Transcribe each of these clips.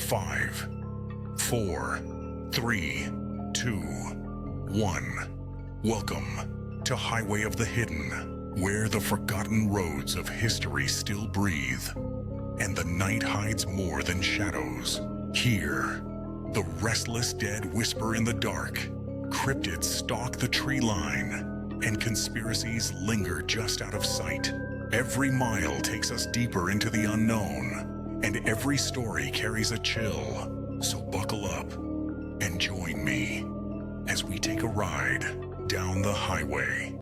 5, 4, 3, 2, 1. Welcome to Highway of the Hidden, where the forgotten roads of history still breathe, and the night hides more than shadows. Here, the restless dead whisper in the dark, cryptids stalk the tree line, and conspiracies linger just out of sight. Every mile takes us deeper into the unknown, and every story carries a chill. So buckle up and join me as we take a ride down the highway.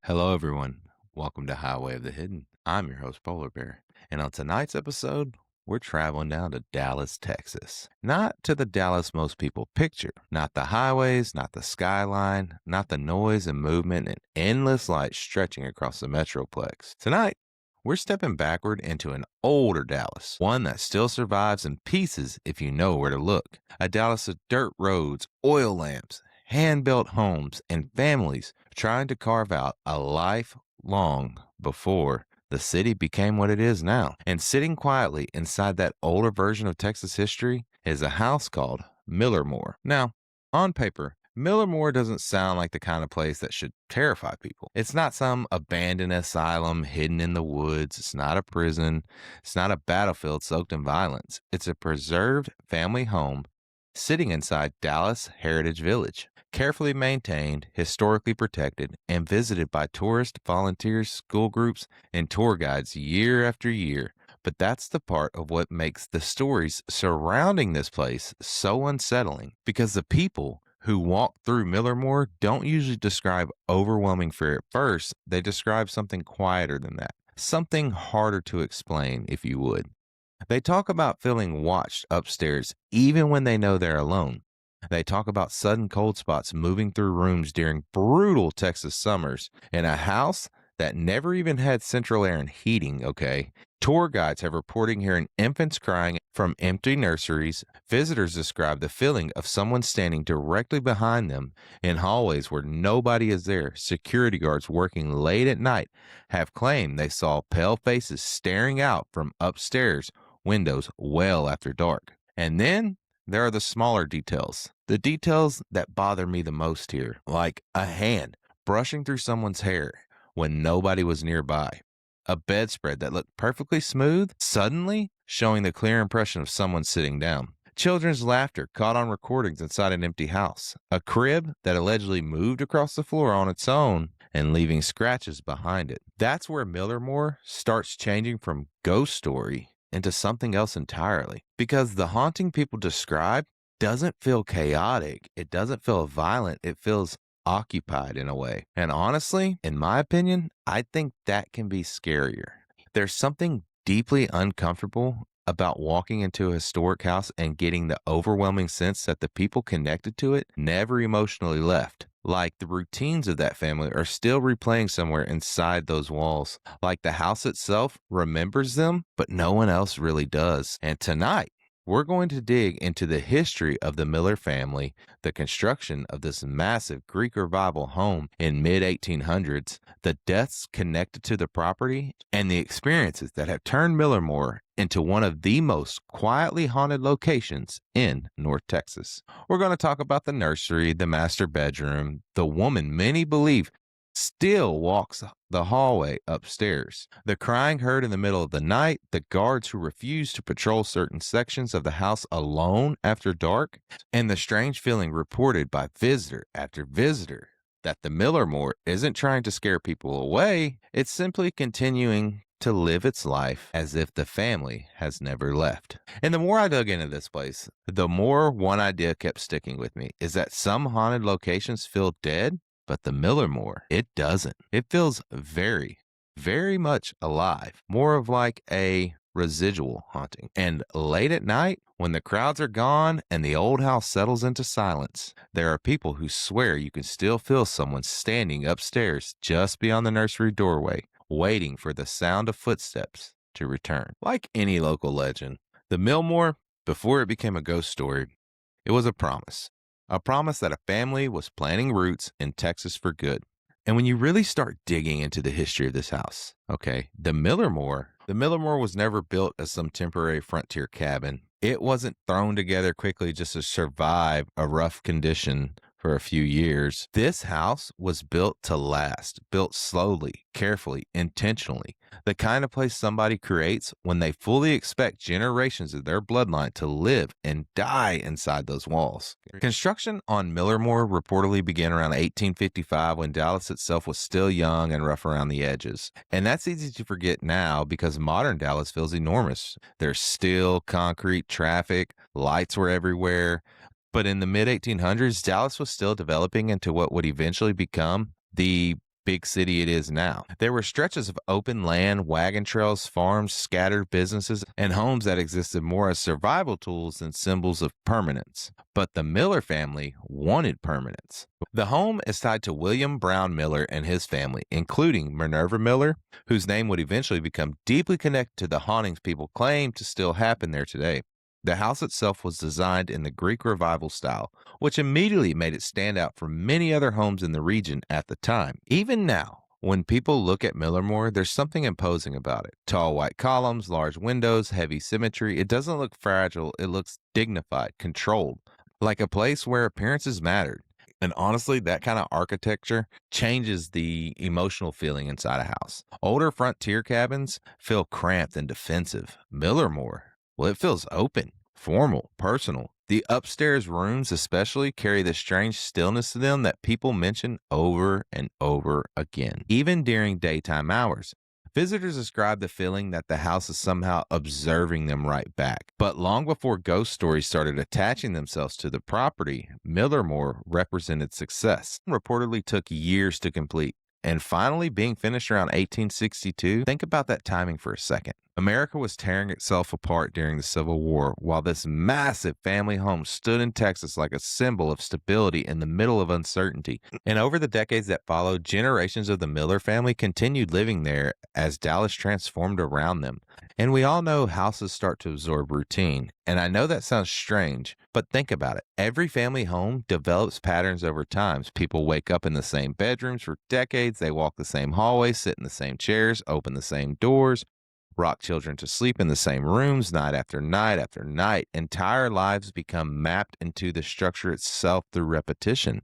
Hello, everyone. Welcome to Highway of the Hidden. I'm your host, Polar Bear. And on tonight's episode, we're traveling down to Dallas, Texas. Not to the Dallas most people picture. Not the highways, not the skyline, not the noise and movement and endless light stretching across the Metroplex. Tonight, we're stepping backward into an older Dallas, one that still survives in pieces if you know where to look. A Dallas of dirt roads, oil lamps, hand-built homes, and families trying to carve out a life long before the city became what it is now. And sitting quietly inside that older version of Texas history is a house called Millermore. Now, on paper, Millermore doesn't sound like the kind of place that should terrify people. It's not some abandoned asylum hidden in the woods. It's not a prison. It's not a battlefield soaked in violence. It's a preserved family home sitting inside Dallas Heritage Village, carefully maintained, historically protected, and visited by tourists, volunteers, school groups, and tour guides year after year. But that's the part of what makes the stories surrounding this place so unsettling, because the people who walk through Millermore don't usually describe overwhelming fear at first. They describe something quieter than that, something harder to explain, if you would. They talk about feeling watched upstairs even when they know they're alone. They talk about sudden cold spots moving through rooms during brutal Texas summers in a house that never even had central air and heating, okay? Tour guides have reported hearing infants crying from empty nurseries. Visitors describe the feeling of someone standing directly behind them in hallways where nobody is there. Security guards working late at night have claimed they saw pale faces staring out from upstairs windows well after dark. And then there are the smaller details, the details that bother me the most here, like a hand brushing through someone's hair when nobody was nearby, a bedspread that looked perfectly smooth, suddenly showing the clear impression of someone sitting down, children's laughter caught on recordings inside an empty house, a crib that allegedly moved across the floor on its own and leaving scratches behind it. That's where Millermore starts changing from ghost story into something else entirely, because the haunting people describe doesn't feel chaotic. It doesn't feel violent. It feels occupied in a way. And honestly, in my opinion, I think that can be scarier. There's something deeply uncomfortable about walking into a historic house and getting the overwhelming sense that the people connected to it never emotionally left. Like the routines of that family are still replaying somewhere inside those walls. Like the house itself remembers them, but no one else really does. And tonight, we're going to dig into the history of the Miller family, the construction of this massive Greek revival home in mid-1800s, the deaths connected to the property, and the experiences that have turned Millermore into one of the most quietly haunted locations in North Texas. We're going to talk about the nursery, the master bedroom, the woman many believe still walks the hallway upstairs, the crying heard in the middle of the night, the guards who refuse to patrol certain sections of the house alone after dark, and the strange feeling reported by visitor after visitor that the Millermore isn't trying to scare people away, it's simply continuing to live its life as if the family has never left. And the more I dug into this place, the more one idea kept sticking with me, is that some haunted locations feel dead, but the Millermore, it doesn't. It feels very, very much alive, more of like a residual haunting. And late at night, when the crowds are gone and the old house settles into silence, there are people who swear you can still feel someone standing upstairs just beyond the nursery doorway, waiting for the sound of footsteps to return. Like any local legend, the Millermore Before it became a ghost story, it was a promise. A promise that a family was planting roots in Texas for good. And when you really start digging into the history of this house, okay, the Millermore was never built as some temporary frontier cabin. It wasn't thrown together quickly just to survive a rough condition for a few years. This house was built to last, built slowly, carefully, intentionally. The kind of place somebody creates when they fully expect generations of their bloodline to live and die inside those walls. Construction on Millermore reportedly began around 1855 when Dallas itself was still young and rough around the edges. And that's easy to forget now because modern Dallas feels enormous. There's steel, concrete, traffic, lights were everywhere. But in the mid 1800s, Dallas was still developing into what would eventually become the big city it is now. There were stretches of open land, wagon trails, farms, scattered businesses, and homes that existed more as survival tools than symbols of permanence. But the Miller family wanted permanence. The home is tied to William Brown Miller and his family, including Minerva Miller, whose name would eventually become deeply connected to the hauntings people claim to still happen there today. The house itself was designed in the Greek Revival style, which immediately made it stand out from many other homes in the region at the time. Even now, when people look at Millermore, there's something imposing about it. Tall white columns, large windows, heavy symmetry. It doesn't look fragile, it looks dignified, controlled, like a place where appearances mattered. And honestly, that kind of architecture changes the emotional feeling inside a house. Older frontier cabins feel cramped and defensive. Millermore, well, it feels open, formal, personal. The upstairs rooms, especially, carry this strange stillness to them that people mention over and over again, even during daytime hours. Visitors describe the feeling that the house is somehow observing them right back. But long before ghost stories started attaching themselves to the property, Millermore represented success. It reportedly took years to complete. And finally being finished around 1862, think about that timing for a second. America was tearing itself apart during the Civil War, while this massive family home stood in Texas like a symbol of stability in the middle of uncertainty. And over the decades that followed, generations of the Miller family continued living there as Dallas transformed around them. And we all know houses start to absorb routine. And I know that sounds strange, but think about it. Every family home develops patterns over time. People wake up in the same bedrooms for decades. They walk the same hallways, sit in the same chairs, open the same doors, rock children to sleep in the same rooms night after night after night. Entire lives become mapped into the structure itself through repetition.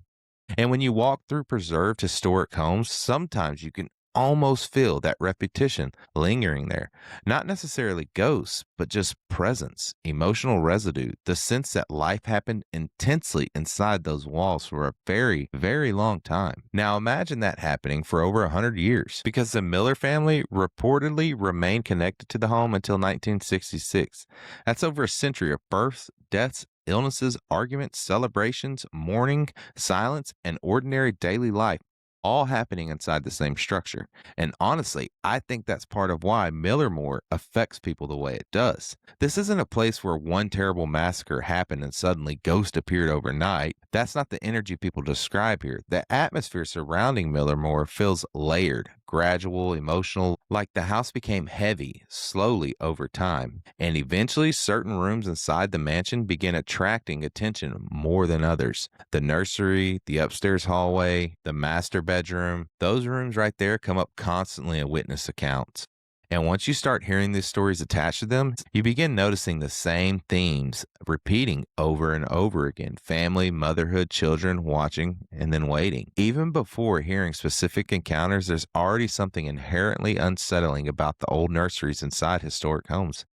And when you walk through preserved historic homes, sometimes you can almost feel that repetition lingering there. Not necessarily ghosts, but just presence, emotional residue, the sense that life happened intensely inside those walls for a very, very long time. Now imagine that happening for over 100 years, because the Miller family reportedly remained connected to the home until 1966. That's over a century of births, deaths, illnesses, arguments, celebrations, mourning, silence, and ordinary daily life, all happening inside the same structure. And honestly, I think that's part of why Millermore affects people the way it does. This isn't a place where one terrible massacre happened and suddenly ghosts appeared overnight. That's not the energy people describe here. The atmosphere surrounding Millermore feels layered, gradual, emotional, like the house became heavy slowly over time. And eventually, certain rooms inside the mansion began attracting attention more than others. The nursery, the upstairs hallway, the master bedroom, those rooms right there come up constantly in witness accounts. And once you start hearing these stories attached to them, you begin noticing the same themes repeating over and over again. Family, motherhood, children, watching, and then waiting. Even before hearing specific encounters, there's already something inherently unsettling about the old nurseries inside historic homes.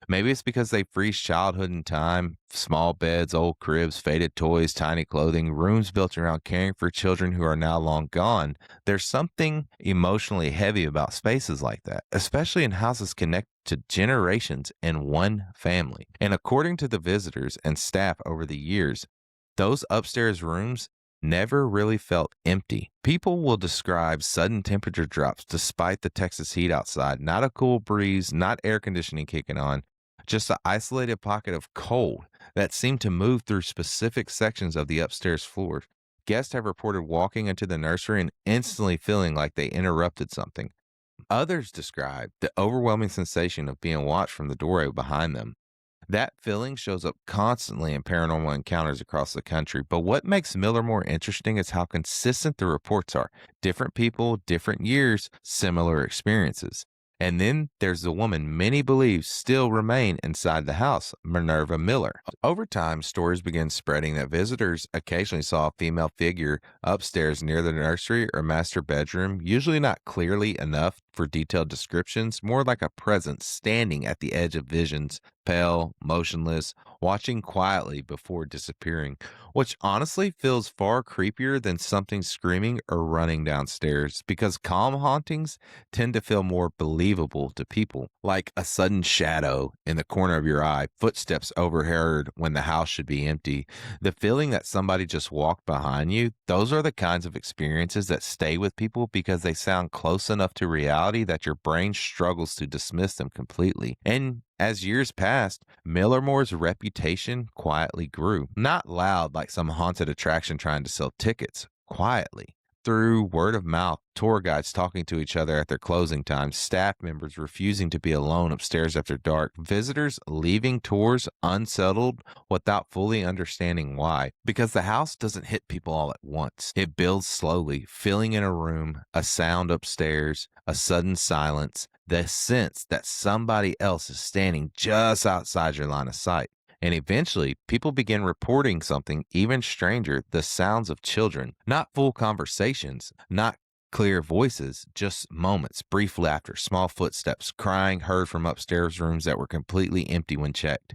Maybe it's because they freeze childhood in time, small beds, old cribs, faded toys, tiny clothing, rooms built around caring for children who are now long gone. There's something emotionally heavy about spaces like that, especially in houses connected to generations in one family. And according to the visitors and staff over the years, those upstairs rooms never really felt empty. People will describe sudden temperature drops despite the Texas heat outside, not a cool breeze, not air conditioning kicking on, just an isolated pocket of cold that seemed to move through specific sections of the upstairs floor. Guests have reported walking into the nursery and instantly feeling like they interrupted something. Others describe the overwhelming sensation of being watched from the doorway behind them. That feeling shows up constantly in paranormal encounters across the country. But what makes Millermore interesting is how consistent the reports are. Different people, different years, similar experiences. And then there's the woman many believe still remain inside the house, Minerva Miller. Over time, stories began spreading that visitors occasionally saw a female figure upstairs near the nursery or master bedroom, usually not clearly enough for detailed descriptions, more like a presence standing at the edge of visions, pale, motionless, watching quietly before disappearing, which honestly feels far creepier than something screaming or running downstairs because calm hauntings tend to feel more believable to people, like a sudden shadow in the corner of your eye, footsteps overheard when the house should be empty. The feeling that somebody just walked behind you, those are the kinds of experiences that stay with people because they sound close enough to reality that your brain struggles to dismiss them completely. And as years passed, Millermore's reputation quietly grew. Not loud like some haunted attraction trying to sell tickets, quietly. Through word of mouth, tour guides talking to each other at their closing times, staff members refusing to be alone upstairs after dark, visitors leaving tours unsettled without fully understanding why. Because the house doesn't hit people all at once. It builds slowly, filling in a room, a sound upstairs, a sudden silence, the sense that somebody else is standing just outside your line of sight. And eventually, people begin reporting something even stranger, the sounds of children. Not full conversations, not clear voices, just moments, brief laughter, small footsteps, crying heard from upstairs rooms that were completely empty when checked.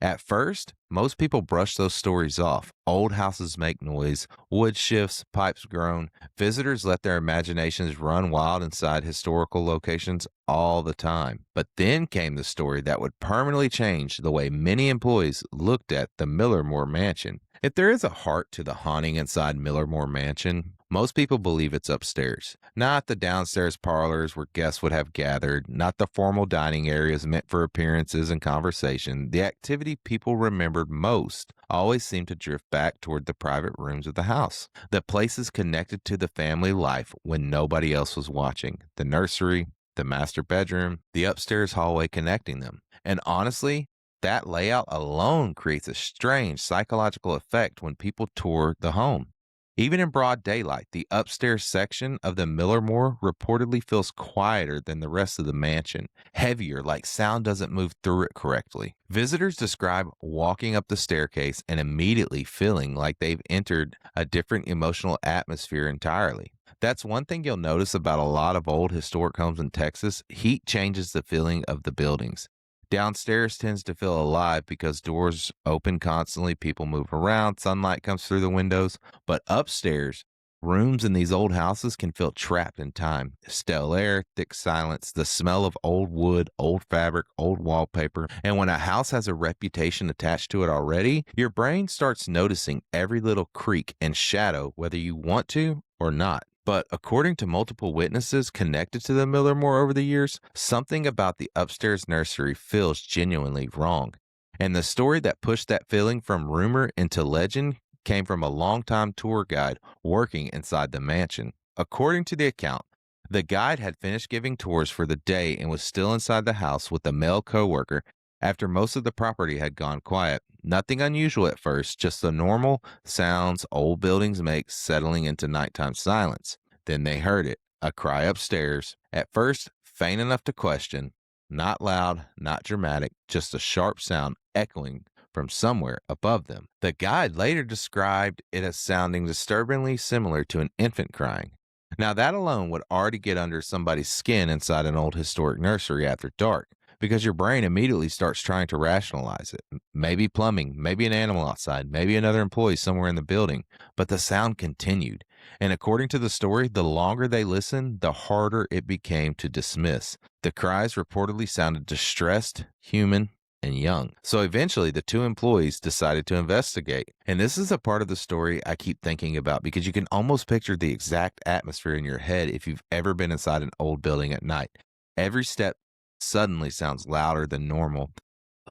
At first, most people brush those stories off. Old houses make noise, wood shifts, pipes groan. Visitors let their imaginations run wild inside historical locations all the time. But then came the story that would permanently change the way many employees looked at the Millermore Mansion. If there is a heart to the haunting inside Millermore Mansion, most people believe it's upstairs. Not the downstairs parlors where guests would have gathered, not the formal dining areas meant for appearances and conversation. The activity people remembered most always seemed to drift back toward the private rooms of the house, the places connected to the family life when nobody else was watching. The nursery, the master bedroom, the upstairs hallway connecting them. And honestly, that layout alone creates a strange psychological effect when people tour the home. Even in broad daylight, the upstairs section of the Millermore reportedly feels quieter than the rest of the mansion, heavier, like sound doesn't move through it correctly. Visitors describe walking up the staircase and immediately feeling like they've entered a different emotional atmosphere entirely. That's one thing you'll notice about a lot of old historic homes in Texas. Heat changes the feeling of the buildings. Downstairs tends to feel alive because doors open constantly, people move around, sunlight comes through the windows. But upstairs, rooms in these old houses can feel trapped in time. Stale air, thick silence, the smell of old wood, old fabric, old wallpaper. And when a house has a reputation attached to it already, your brain starts noticing every little creak and shadow, whether you want to or not. But according to multiple witnesses connected to the Millermore over the years, something about the upstairs nursery feels genuinely wrong. And the story that pushed that feeling from rumor into legend came from a longtime tour guide working inside the mansion. According to the account, the guide had finished giving tours for the day and was still inside the house with a male coworker after most of the property had gone quiet. Nothing unusual at first, just the normal sounds old buildings make settling into nighttime silence. Then they heard it, a cry upstairs, at first faint enough to question, not loud, not dramatic, just a sharp sound echoing from somewhere above them. The guide later described it as sounding disturbingly similar to an infant crying. Now, that alone would already get under somebody's skin inside an old historic nursery after dark, because your brain immediately starts trying to rationalize it. Maybe plumbing, maybe an animal outside, maybe another employee somewhere in the building. But the sound continued. And according to the story, the longer they listened, the harder it became to dismiss. The cries reportedly sounded distressed, human, and young. So eventually, the two employees decided to investigate. And this is a part of the story I keep thinking about because you can almost picture the exact atmosphere in your head if you've ever been inside an old building at night. Every step suddenly sounds louder than normal.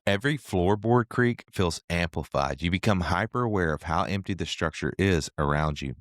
Every floorboard creak feels amplified. You become hyper aware of how empty the structure is around you.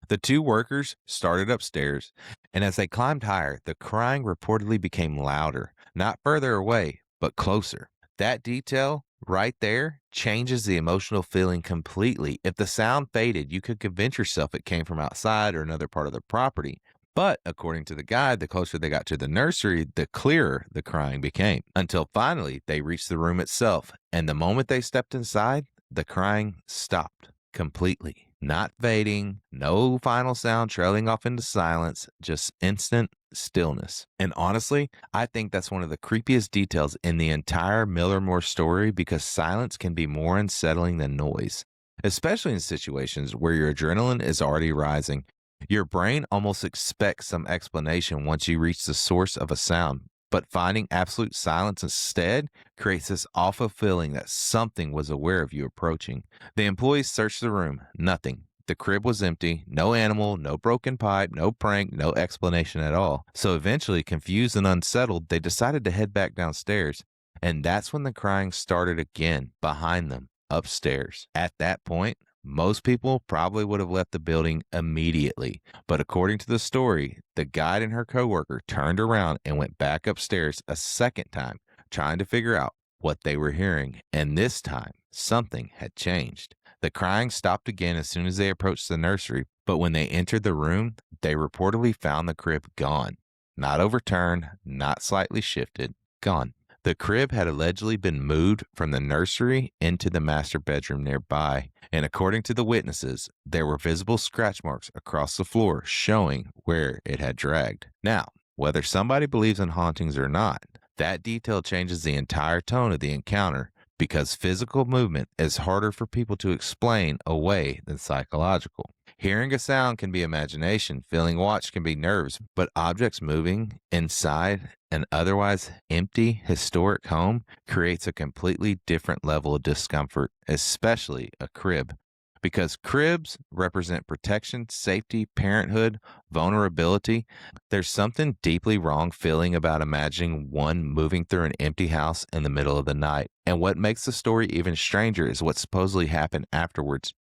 The two workers started upstairs, and as they climbed higher, the crying reportedly became louder, not further away, but closer. That detail right there changes the emotional feeling completely. If the sound faded, you could convince yourself it came from outside or another part of the property. But according to the guide, the closer they got to the nursery, the clearer the crying became, until finally they reached the room itself. And the moment they stepped inside, the crying stopped completely. Not fading, no final sound trailing off into silence, just instant stillness. And honestly, I think that's one of the creepiest details in the entire Millermore story, because silence can be more unsettling than noise, especially in situations where your adrenaline is already rising. Your brain almost expects some explanation once you reach the source of a sound, but finding absolute silence instead creates this awful feeling that something was aware of you approaching. The employees searched the room. Nothing. The crib was empty. No animal, no broken pipe, no prank, no explanation at all. So eventually, confused and unsettled, they decided to head back downstairs. And that's when the crying started again, behind them, upstairs. At that point, most people probably would have left the building immediately. But according to the story, the guide and her coworker turned around and went back upstairs a second time, trying to figure out what they were hearing. And this time, something had changed. The crying stopped again as soon as they approached the nursery, but when they entered the room, they reportedly found the crib gone. Not overturned, not slightly shifted, gone. The crib had allegedly been moved from the nursery into the master bedroom nearby, and according to the witnesses, there were visible scratch marks across the floor showing where it had dragged. Now, whether somebody believes in hauntings or not, that detail changes the entire tone of the encounter, because physical movement is harder for people to explain away than psychological. Hearing a sound can be imagination, feeling watched can be nerves, but objects moving inside an otherwise empty historic home creates a completely different level of discomfort, especially a crib. Because cribs represent protection, safety, parenthood, vulnerability. There's something deeply wrong feeling about imagining one moving through an empty house in the middle of the night. And what makes the story even stranger is what supposedly happened afterwards.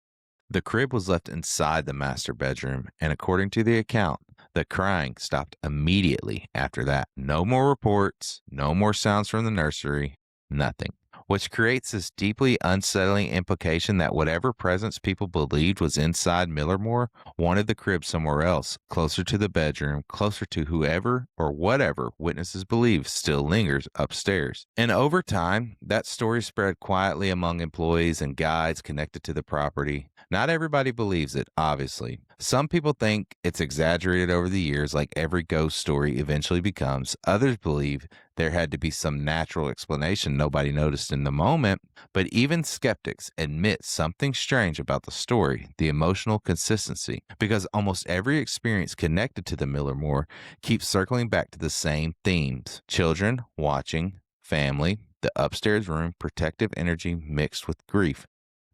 The crib was left inside the master bedroom, and according to the account, the crying stopped immediately after that. No more reports, no more sounds from the nursery, nothing. Which creates this deeply unsettling implication that whatever presence people believed was inside Millermore wanted the crib somewhere else, closer to the bedroom, closer to whoever or whatever witnesses believe still lingers upstairs. And over time, that story spread quietly among employees and guides connected to the property. Not everybody believes it, obviously. Some people think it's exaggerated over the years, like every ghost story eventually becomes. Others believe there had to be some natural explanation nobody noticed in the moment, but even skeptics admit something strange about the story, the emotional consistency, because almost every experience connected to the Millermore keeps circling back to the same themes: children, watching, family, the upstairs room, protective energy mixed with grief.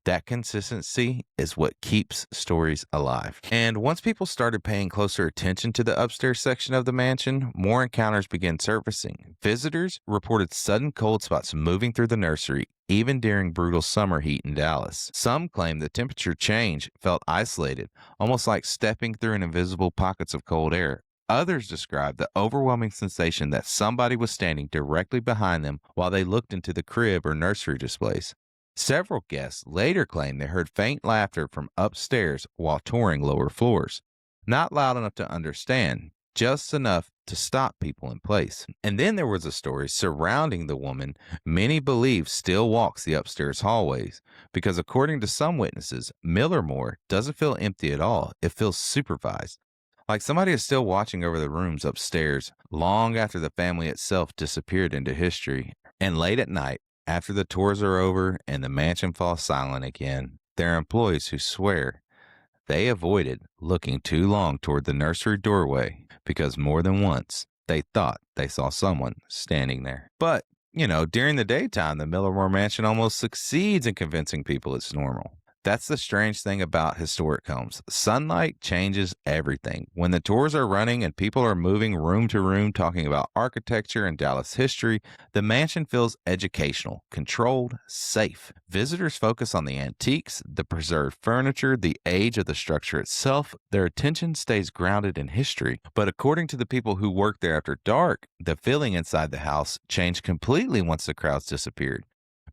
That consistency is what keeps stories alive. And once people started paying closer attention to the upstairs section of the mansion, more encounters began surfacing. Visitors reported sudden cold spots moving through the nursery, even during brutal summer heat in Dallas. Some claimed the temperature change felt isolated, almost like stepping through an invisible pockets of cold air. Others described the overwhelming sensation that somebody was standing directly behind them while they looked into the crib or nursery displays. Several guests later claimed they heard faint laughter from upstairs while touring lower floors. Not loud enough to understand, just enough to stop people in place. And then there was a story surrounding the woman many believe still walks the upstairs hallways, because according to some witnesses, Millermore doesn't feel empty at all. It feels supervised, like somebody is still watching over the rooms upstairs long after the family itself disappeared into history. And late at night, after the tours are over and the mansion falls silent again, there are employees who swear they avoided looking too long toward the nursery doorway because more than once they thought they saw someone standing there. But, during the daytime, the Millermore Mansion almost succeeds in convincing people it's normal. That's the strange thing about historic homes. Sunlight changes everything. When the tours are running and people are moving room to room talking about architecture and Dallas history, the mansion feels educational, controlled, safe. Visitors focus on the antiques, the preserved furniture, the age of the structure itself. Their attention stays grounded in history. But according to the people who work there after dark, the feeling inside the house changed completely once the crowds disappeared.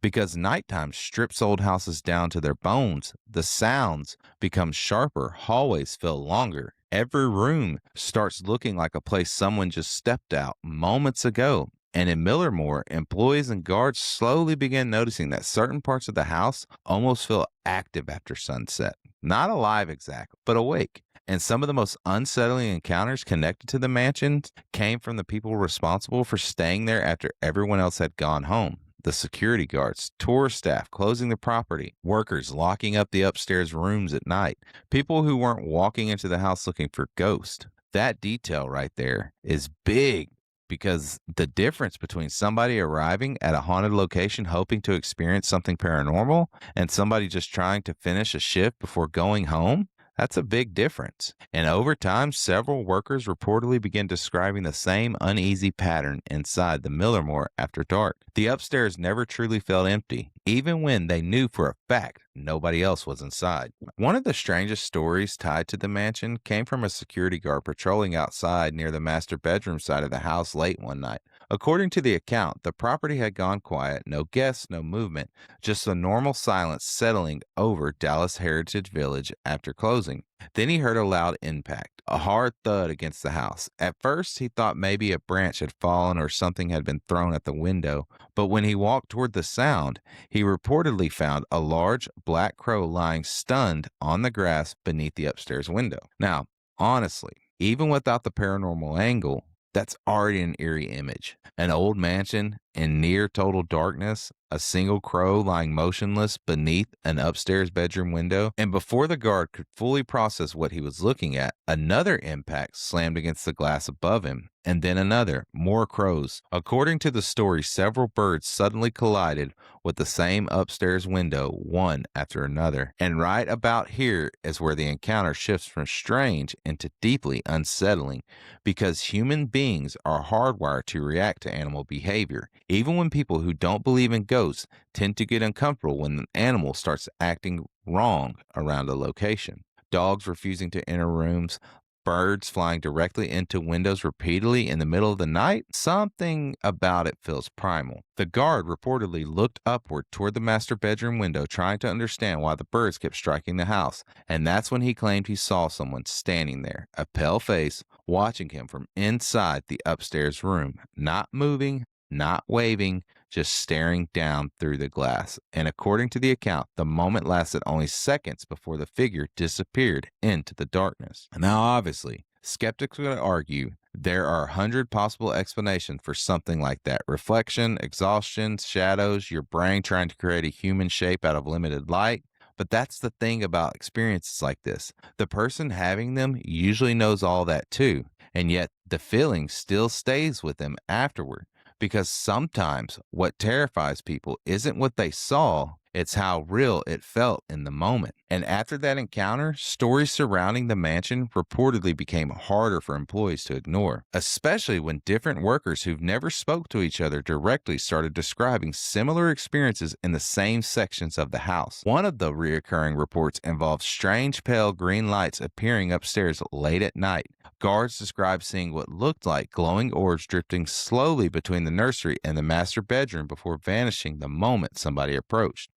Because nighttime strips old houses down to their bones, the sounds become sharper, hallways feel longer. Every room starts looking like a place someone just stepped out moments ago. And in Millermore, employees and guards slowly began noticing that certain parts of the house almost feel active after sunset. Not alive exactly, but awake. And some of the most unsettling encounters connected to the mansion came from the people responsible for staying there after everyone else had gone home. The security guards, tour staff closing the property, workers locking up the upstairs rooms at night, people who weren't walking into the house looking for ghosts. That detail right there is big because the difference between somebody arriving at a haunted location hoping to experience something paranormal and somebody just trying to finish a shift before going home, that's a big difference. And over time, several workers reportedly began describing the same uneasy pattern inside the Millermore after dark. The upstairs never truly felt empty, even when they knew for a fact nobody else was inside. One of the strangest stories tied to the mansion came from a security guard patrolling outside near the master bedroom side of the house late one night. According to the account, the property had gone quiet, no guests, no movement, just a normal silence settling over Dallas Heritage Village after closing. Then he heard a loud impact, a hard thud against the house. At first, he thought maybe a branch had fallen or something had been thrown at the window, but when he walked toward the sound, he reportedly found a large black crow lying stunned on the grass beneath the upstairs window. Now, honestly, even without the paranormal angle, that's already an eerie image. An old mansion in near total darkness, a single crow lying motionless beneath an upstairs bedroom window. And before the guard could fully process what he was looking at, another impact slammed against the glass above him. And then another, more crows. According to the story, several birds suddenly collided with the same upstairs window, one after another. And right about here is where the encounter shifts from strange into deeply unsettling, because human beings are hardwired to react to animal behavior. Even when people who don't believe in ghosts tend to get uncomfortable when an animal starts acting wrong around a location. Dogs refusing to enter rooms, birds flying directly into windows repeatedly in the middle of the night, something about it feels primal. The guard reportedly looked upward toward the master bedroom window, trying to understand why the birds kept striking the house, and that's when he claimed he saw someone standing there, a pale face, watching him from inside the upstairs room, not moving, not waving, just staring down through the glass. And according to the account, the moment lasted only seconds before the figure disappeared into the darkness. Now, obviously, skeptics would argue there are 100 possible explanations for something like that. Reflection, exhaustion, shadows, your brain trying to create a human shape out of limited light. But that's the thing about experiences like this. The person having them usually knows all that too, and yet the feeling still stays with them afterward. Because sometimes what terrifies people isn't what they saw, it's how real it felt in the moment. And after that encounter, stories surrounding the mansion reportedly became harder for employees to ignore, especially when different workers who've never spoke to each other directly started describing similar experiences in the same sections of the house. One of the reoccurring reports involved strange pale green lights appearing upstairs late at night. Guards described seeing what looked like glowing orbs drifting slowly between the nursery and the master bedroom before vanishing the moment somebody approached.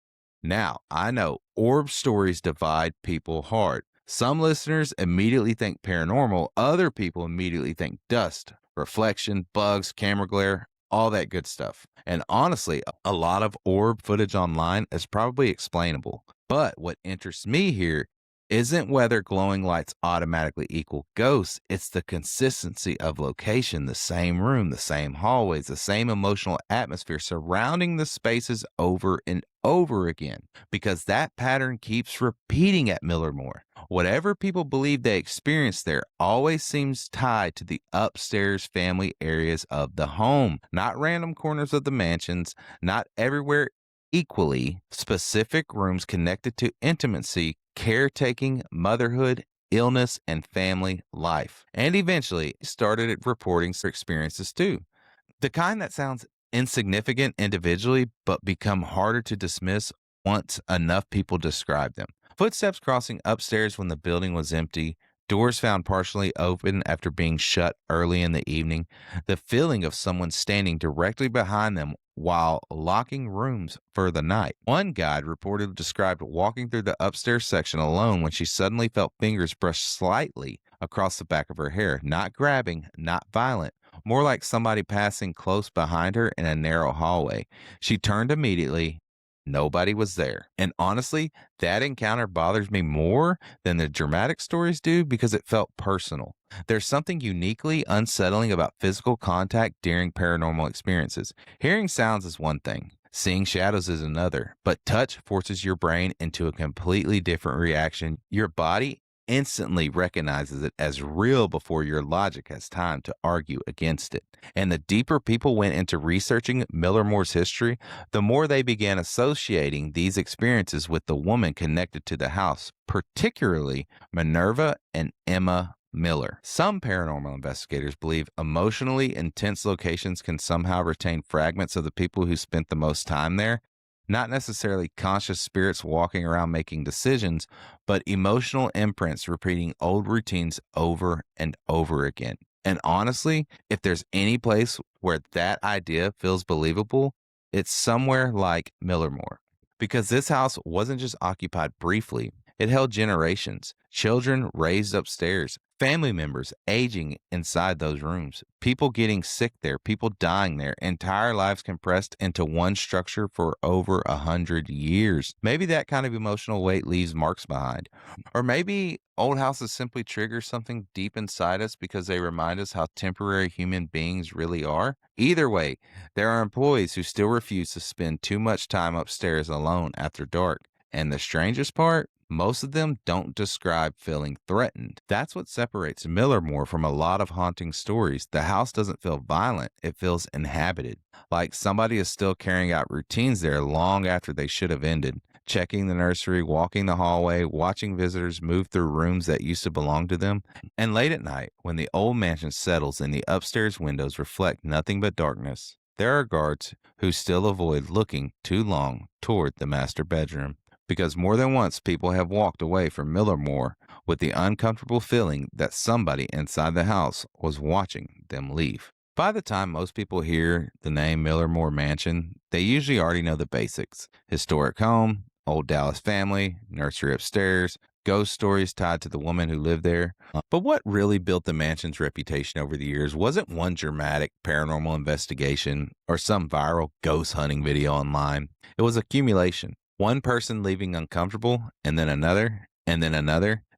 Now, I know orb stories divide people hard. Some listeners immediately think paranormal, other people immediately think dust, reflection, bugs, camera glare, all that good stuff. And honestly, a lot of orb footage online is probably explainable. But what interests me here isn't whether glowing lights automatically equal ghosts, it's the consistency of location, the same room, the same hallways, the same emotional atmosphere surrounding the spaces over and over again, because that pattern keeps repeating at Millermore. Whatever people believe they experienced there always seems tied to the upstairs family areas of the home, not random corners of the mansions, not everywhere equally, specific rooms connected to intimacy, caretaking, motherhood, illness, and family life. And eventually started reporting their experiences too. The kind that sounds insignificant individually, but become harder to dismiss once enough people describe them. Footsteps crossing upstairs when the building was empty, doors found partially open after being shut early in the evening, the feeling of someone standing directly behind them while locking rooms for the night. One guide reportedly described walking through the upstairs section alone when she suddenly felt fingers brush slightly across the back of her hair, not grabbing, not violent, more like somebody passing close behind her in a narrow hallway. She turned immediately. Nobody was there. And honestly, that encounter bothers me more than the dramatic stories do because it felt personal. There's something uniquely unsettling about physical contact during paranormal experiences. Hearing sounds is one thing. Seeing shadows is another, but touch forces your brain into a completely different reaction. Your body instantly recognizes it as real before your logic has time to argue against it. And the deeper people went into researching Millermore's history, the more they began associating these experiences with the woman connected to the house, particularly Minerva and Emma Miller. Some paranormal investigators believe emotionally intense locations can somehow retain fragments of the people who spent the most time there. Not necessarily conscious spirits walking around making decisions, but emotional imprints repeating old routines over and over again. And honestly, if there's any place where that idea feels believable, it's somewhere like Millermore. Because this house wasn't just occupied briefly, it held generations, children raised upstairs, family members aging inside those rooms, people getting sick there, people dying there, entire lives compressed into one structure for over 100 years. Maybe that kind of emotional weight leaves marks behind. Or maybe old houses simply trigger something deep inside us because they remind us how temporary human beings really are. Either way, there are employees who still refuse to spend too much time upstairs alone after dark. And the strangest part? Most of them don't describe feeling threatened. That's what separates Millermore from a lot of haunting stories. The house doesn't feel violent, it feels inhabited. Like somebody is still carrying out routines there long after they should have ended. Checking the nursery, walking the hallway, watching visitors move through rooms that used to belong to them. And late at night, when the old mansion settles and the upstairs windows reflect nothing but darkness, there are guards who still avoid looking too long toward the master bedroom. Because more than once people have walked away from Millermore with the uncomfortable feeling that somebody inside the house was watching them leave. By the time most people hear the name Millermore Mansion, they usually already know the basics. Historic home, old Dallas family, nursery upstairs, ghost stories tied to the woman who lived there. But what really built the mansion's reputation over the years wasn't one dramatic paranormal investigation or some viral ghost hunting video online. It was accumulation. One person leaving uncomfortable, and then another,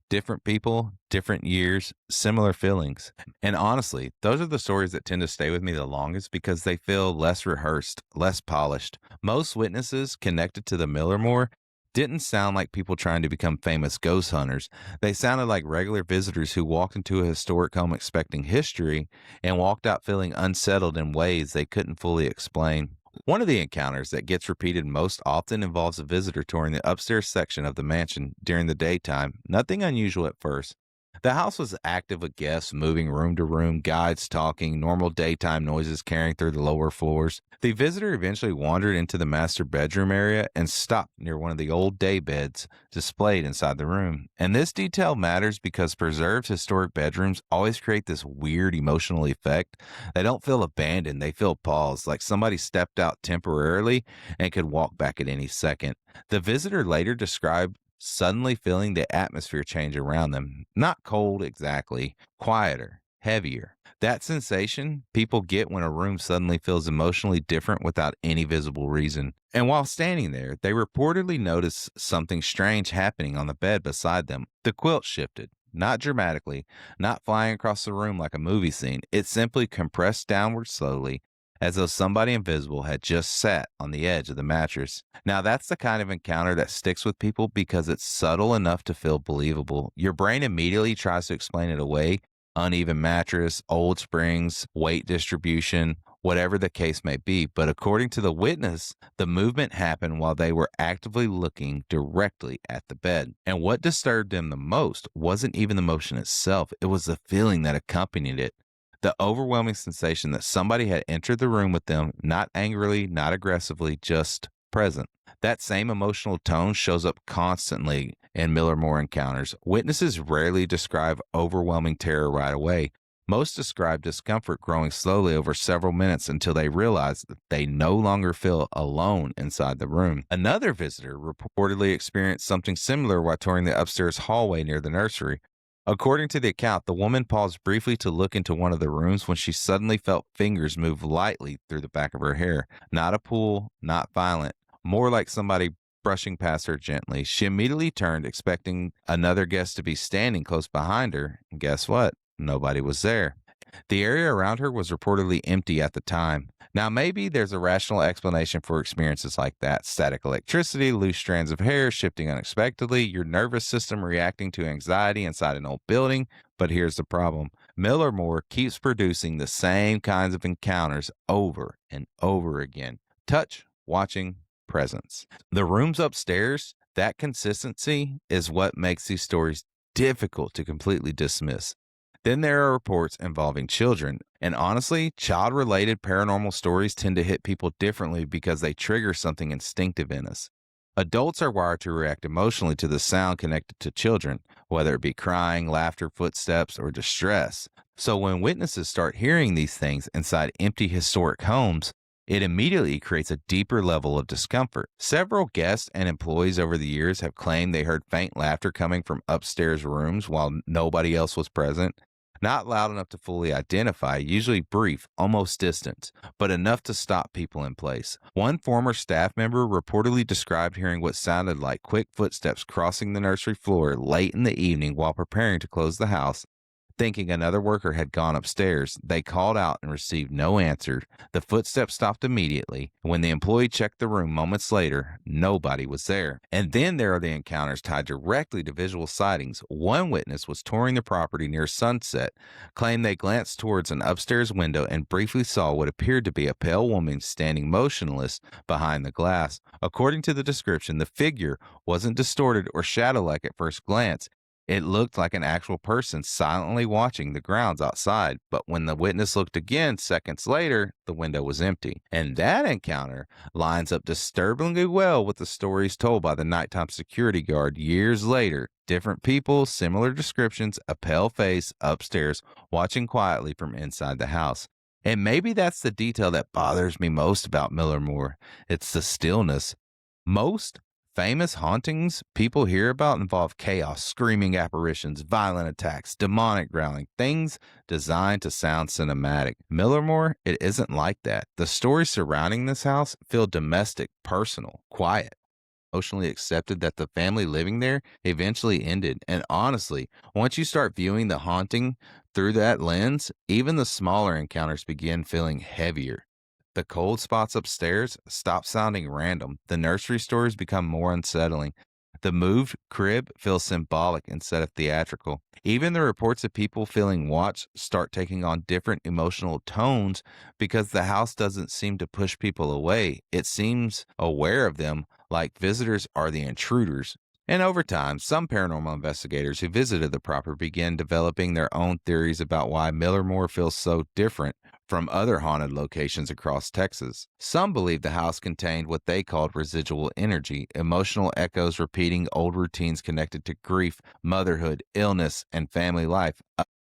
different people, different years, similar feelings. And honestly, those are the stories that tend to stay with me the longest because they feel less rehearsed, less polished. Most witnesses connected to the Millermore didn't sound like people trying to become famous ghost hunters. They sounded like regular visitors who walked into a historic home expecting history and walked out feeling unsettled in ways they couldn't fully explain. One of the encounters that gets repeated most often involves a visitor touring the upstairs section of the mansion during the daytime. Nothing unusual at first. The house was active with guests moving room to room, guides talking, normal daytime noises carrying through the lower floors. The visitor eventually wandered into the master bedroom area and stopped near one of the old day beds displayed inside the room. And this detail matters because preserved historic bedrooms always create this weird emotional effect. They don't feel abandoned, they feel paused, like somebody stepped out temporarily and could walk back at any second. The visitor later described suddenly feeling the atmosphere change around them. Not cold exactly, quieter, heavier. That sensation people get when a room suddenly feels emotionally different without any visible reason. And while standing there, they reportedly noticed something strange happening on the bed beside them. The quilt shifted. Not dramatically, not flying across the room like a movie scene. It simply compressed downward slowly, as though somebody invisible had just sat on the edge of the mattress. Now, that's the kind of encounter that sticks with people because it's subtle enough to feel believable. Your brain immediately tries to explain it away. Uneven mattress, old springs, weight distribution, whatever the case may be. But according to the witness, the movement happened while they were actively looking directly at the bed. And what disturbed them the most wasn't even the motion itself, it was the feeling that accompanied it. The overwhelming sensation that somebody had entered the room with them, not angrily, not aggressively, just present. That same emotional tone shows up constantly in Millermore encounters. Witnesses rarely describe overwhelming terror right away. Most describe discomfort growing slowly over several minutes until they realize that they no longer feel alone inside the room. Another visitor reportedly experienced something similar while touring the upstairs hallway near the nursery. According to the account, the woman paused briefly to look into one of the rooms when she suddenly felt fingers move lightly through the back of her hair. Not a pull, not violent, more like somebody brushing past her gently. She immediately turned, expecting another guest to be standing close behind her. And guess what? Nobody was there. The area around her was reportedly empty at the time. Now, maybe there's a rational explanation for experiences like that: static electricity, loose strands of hair shifting unexpectedly, your nervous system reacting to anxiety inside an old building. But here's the problem: Millermore keeps producing the same kinds of encounters over and over again. Touch, watching, presence. The rooms upstairs, that consistency is what makes these stories difficult to completely dismiss. Then there are reports involving children. And honestly, child-related paranormal stories tend to hit people differently because they trigger something instinctive in us. Adults are wired to react emotionally to the sound connected to children, whether it be crying, laughter, footsteps, or distress. So when witnesses start hearing these things inside empty historic homes, it immediately creates a deeper level of discomfort. Several guests and employees over the years have claimed they heard faint laughter coming from upstairs rooms while nobody else was present. Not loud enough to fully identify, usually brief, almost distant, but enough to stop people in place. One former staff member reportedly described hearing what sounded like quick footsteps crossing the nursery floor late in the evening while preparing to close the house. Thinking another worker had gone upstairs, they called out and received no answer. The footsteps stopped immediately. When the employee checked the room moments later, nobody was there. And then there are the encounters tied directly to visual sightings. One witness was touring the property near sunset, claimed they glanced towards an upstairs window and briefly saw what appeared to be a pale woman standing motionless behind the glass. According to the description, the figure wasn't distorted or shadow-like at first glance. It looked like an actual person silently watching the grounds outside, but when the witness looked again seconds later, the window was empty. And that encounter lines up disturbingly well with the stories told by the nighttime security guard years later. Different people, similar descriptions, a pale face upstairs, watching quietly from inside the house. And maybe that's the detail that bothers me most about Millermore. It's the stillness. Most famous hauntings people hear about involve chaos, screaming apparitions, violent attacks, demonic growling, things designed to sound cinematic. Millermore, it isn't like that. The stories surrounding this house feel domestic, personal, quiet. Emotionally accepted that the family living there eventually ended. And honestly, once you start viewing the haunting through that lens, even the smaller encounters begin feeling heavier. The cold spots upstairs stop sounding random. The nursery stories become more unsettling. The moved crib feels symbolic instead of theatrical. Even the reports of people feeling watched start taking on different emotional tones because the house doesn't seem to push people away. It seems aware of them, like visitors are the intruders. And over time, some paranormal investigators who visited the property began developing their own theories about why Millermore feels so different from other haunted locations across Texas. Some believe the house contained what they called residual energy, emotional echoes repeating old routines connected to grief, motherhood, illness, and family life.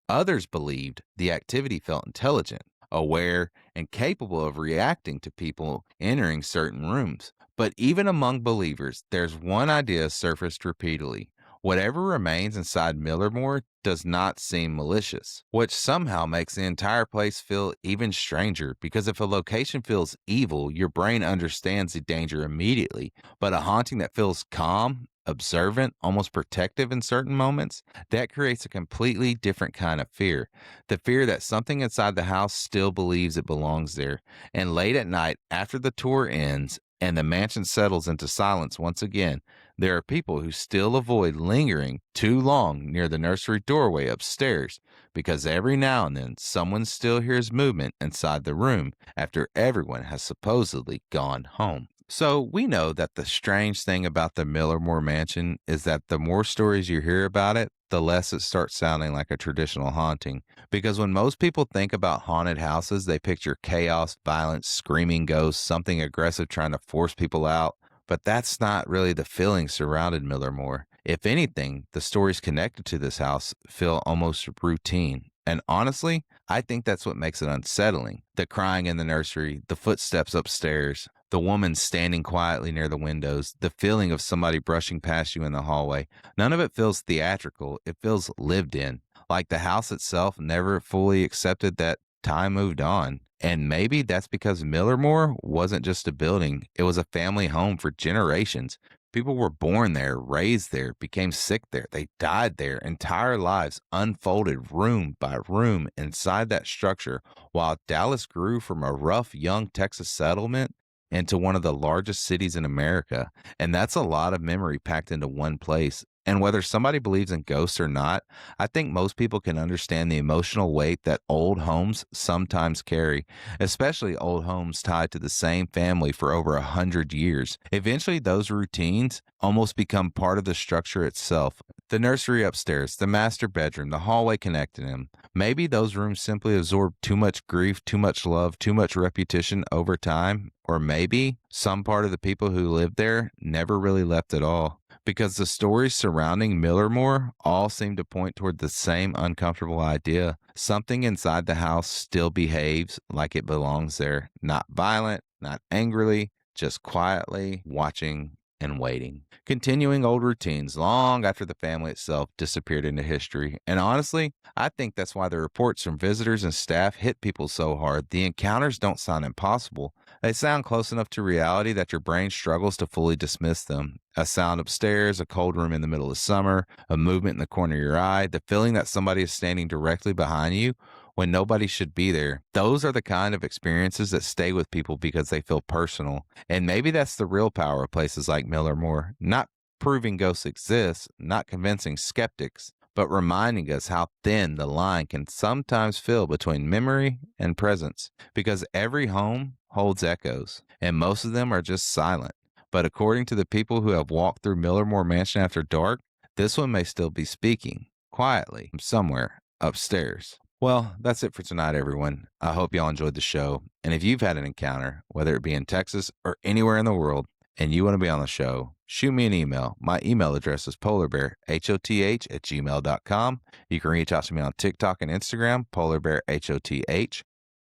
Others believed the activity felt intelligent, aware, and capable of reacting to people entering certain rooms. But even among believers, there's one idea surfaced repeatedly. Whatever remains inside Millermore does not seem malicious, which somehow makes the entire place feel even stranger, because if a location feels evil, your brain understands the danger immediately. But a haunting that feels calm, observant, almost protective in certain moments, that creates a completely different kind of fear. The fear that something inside the house still believes it belongs there. And late at night, after the tour ends and the mansion settles into silence once again, there are people who still avoid lingering too long near the nursery doorway upstairs, because every now and then someone still hears movement inside the room after everyone has supposedly gone home. So we know that the strange thing about the Millermore Mansion is that the more stories you hear about it, the less it starts sounding like a traditional haunting. Because when most people think about haunted houses, they picture chaos, violence, screaming ghosts, something aggressive trying to force people out. But that's not really the feeling surrounded Millermore. If anything, the stories connected to this house feel almost routine. And honestly, I think that's what makes it unsettling. The crying in the nursery, the footsteps upstairs, the woman standing quietly near the windows, the feeling of somebody brushing past you in the hallway. None of it feels theatrical. It feels lived in. Like the house itself never fully accepted that time moved on. And maybe that's because Millermore wasn't just a building, it was a family home for generations. People were born there, raised there, became sick there. They died there. Entire lives unfolded room by room inside that structure while Dallas grew from a rough young Texas settlement into one of the largest cities in America. And that's a lot of memory packed into one place. And whether somebody believes in ghosts or not, I think most people can understand the emotional weight that old homes sometimes carry, especially old homes tied to the same family for over 100 years. Eventually, those routines almost become part of the structure itself. The nursery upstairs, the master bedroom, the hallway connecting them. Maybe those rooms simply absorb too much grief, too much love, too much repetition over time. Or maybe some part of the people who lived there never really left at all. Because the stories surrounding Millermore all seem to point toward the same uncomfortable idea. Something inside the house still behaves like it belongs there. Not violent, not angrily, just quietly watching and waiting. Continuing old routines long after the family itself disappeared into history. And honestly, I think that's why the reports from visitors and staff hit people so hard. The encounters don't sound impossible. They sound close enough to reality that your brain struggles to fully dismiss them. A sound upstairs, a cold room in the middle of summer, a movement in the corner of your eye, the feeling that somebody is standing directly behind you when nobody should be there. Those are the kind of experiences that stay with people because they feel personal. And maybe that's the real power of places like Millermore. Not proving ghosts exist, not convincing skeptics, but reminding us how thin the line can sometimes feel between memory and presence. Because every home holds echoes, and most of them are just silent. But according to the people who have walked through Millermore Mansion after dark, this one may still be speaking, quietly, from somewhere upstairs. Well, that's it for tonight, everyone. I hope y'all enjoyed the show. And if you've had an encounter, whether it be in Texas or anywhere in the world, and you want to be on the show, shoot me an email. My email address is polarbearhoth@gmail.com. You can reach out to me on TikTok and Instagram, polarbearhoth,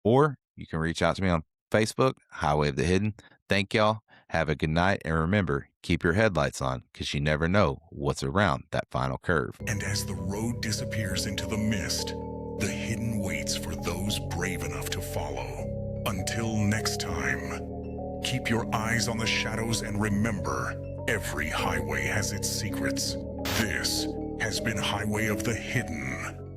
or you can reach out to me on Facebook, Highway of the Hidden. Thank y'all. Have a good night. And remember, keep your headlights on because you never know what's around that final curve. And as the road disappears into the mist, the hidden waits for those brave enough to follow. Until next time, keep your eyes on the shadows and remember, every highway has its secrets. This has been Highway of the Hidden.